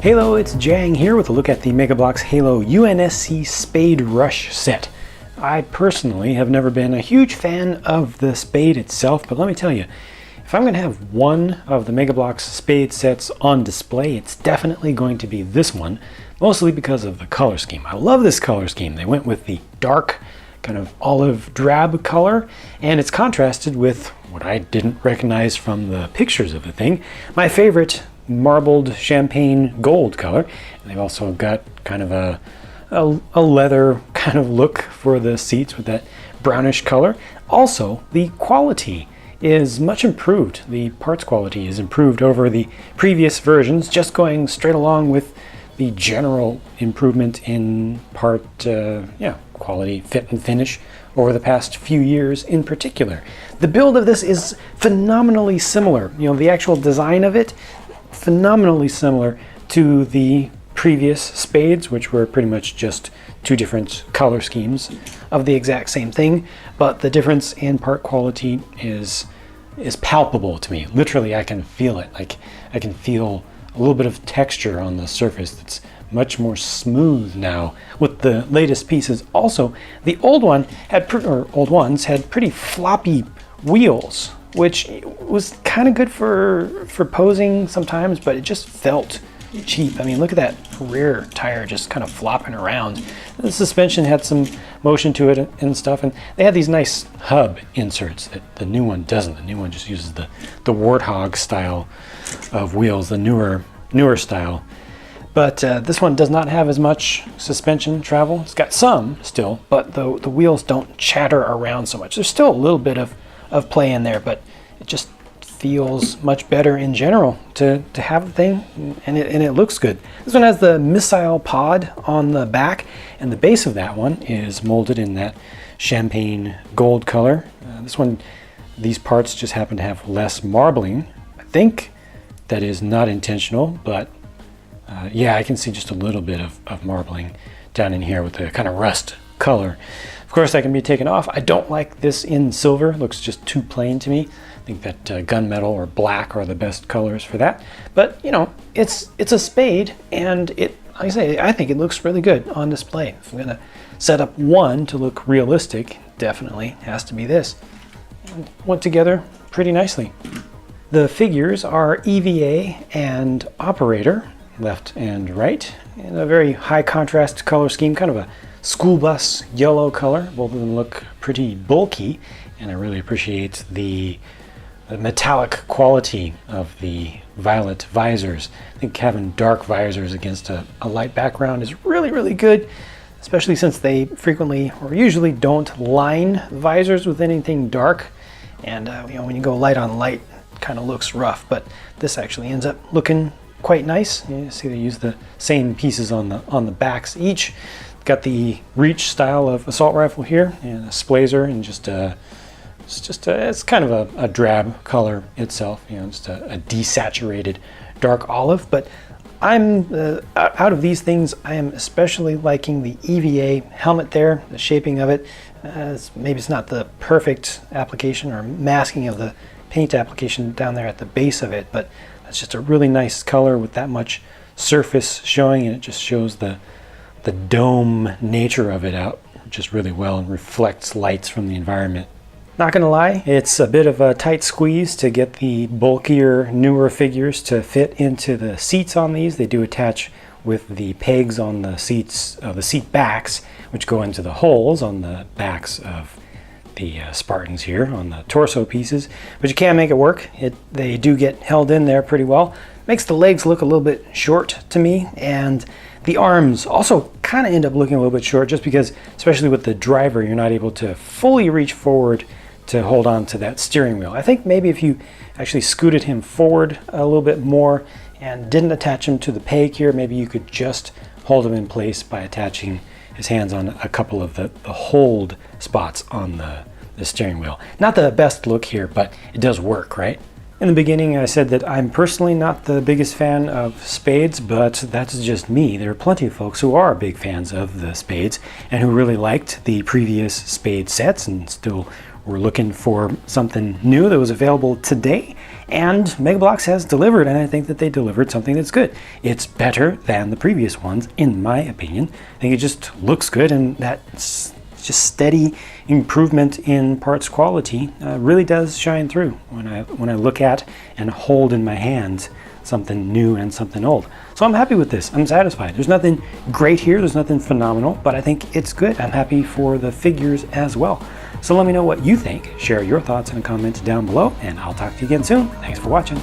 Halo, it's Jang here with a look at the Mega Bloks Halo UNSC Spade Rush set. I personally have never been a huge fan of the Spade itself, but let me tell you, if I'm going to have one of the Mega Bloks Spade sets on display, it's definitely going to be this one, mostly because of the color scheme. I love this color scheme. They went with the dark, kind of olive drab color, and it's contrasted with what I didn't recognize from the pictures of the thing, my favorite marbled champagne gold color. And they've also got kind of a leather kind of look for the seats with that brownish color. Also, the quality is much improved. The parts quality is improved over the previous versions, just going straight along with the general improvement in part quality, fit, and finish over the past few years in particular. The build of this is phenomenally similar. You know, the actual design of it, phenomenally similar to the previous Spades, which were pretty much just two different color schemes of the exact same thing, but the difference in part quality is palpable to me. Literally, I can feel it. Like, I can feel a little bit of texture on the surface that's much more smooth now with the latest pieces. Also, the old ones had pretty floppy wheels, which was kind of good for posing sometimes, but it just felt cheap. I mean, look at that rear tire just kind of flopping around. The suspension had some motion to it and stuff, and they had these nice hub inserts that the new one doesn't. The new one just uses the Warthog style of wheels, the newer style. But this one does not have as much suspension travel. It's got some still, but the wheels don't chatter around so much. There's still a little bit of play in there, but it just feels much better in general to have the thing, and it looks good. This one has the missile pod on the back, and the base of that one is molded in that champagne gold color. These parts just happen to have less marbling. I think that is not intentional, but yeah, I can see just a little bit of marbling down in here with the kind of rust color. Of course, that can be taken off. I don't like this in silver. It looks just too plain to me. I think that gunmetal or black are the best colors for that. But, you know, it's a Spade, and like I say, I think it looks really good on display. If I'm going to set up one to look realistic, definitely has to be this. And went together pretty nicely. The figures are EVA and operator, left and right, in a very high contrast color scheme, kind of a school bus yellow color. Both of them look pretty bulky, and I really appreciate the metallic quality of the violet visors. I think having dark visors against a light background is really, really good, especially since they frequently or usually don't line visors with anything dark. And you know, when you go light on light, it kind of looks rough, but this actually ends up looking quite nice. You see they use the same pieces on the backs each. Got the reach style of assault rifle here, and a splazer, and it's kind of a drab color itself, you know, just a desaturated dark olive. But I'm out of these things, I am especially liking the EVA helmet there, the shaping of it. Maybe it's not the perfect application or masking of the paint application down there at the base of it, but it's just a really nice color with that much surface showing, and it just shows the dome nature of it out just really well and reflects lights from the environment. Not gonna lie, it's a bit of a tight squeeze to get the bulkier, newer figures to fit into the seats on these. They do attach with the pegs on the seats, the seat backs, which go into the holes on the backs of the Spartans here on the torso pieces, but you can make it work. They do get held in there pretty well. Makes the legs look a little bit short to me, and the arms also kind of end up looking a little bit short, just because, especially with the driver, you're not able to fully reach forward to hold on to that steering wheel. I think maybe if you actually scooted him forward a little bit more and didn't attach him to the peg here, maybe you could just hold him in place by attaching his hands on a couple of the hold spots on the steering wheel. Not the best look here, but it does work, right? In the beginning, I said that I'm personally not the biggest fan of Spades, but that's just me. There are plenty of folks who are big fans of the Spades and who really liked the previous Spade sets and still were looking for something new that was available today, and Mega Bloks has delivered, and I think that they delivered something that's good. It's better than the previous ones, in my opinion. I think it just looks good, and that just steady improvement in parts quality really does shine through when I look at and hold in my hands something new and something old. So I'm happy with this. I'm satisfied. There's nothing great here. There's nothing phenomenal, but I think it's good. I'm happy for the figures as well. So let me know what you think. Share your thoughts in a comment down below, and I'll talk to you again soon. Thanks for watching.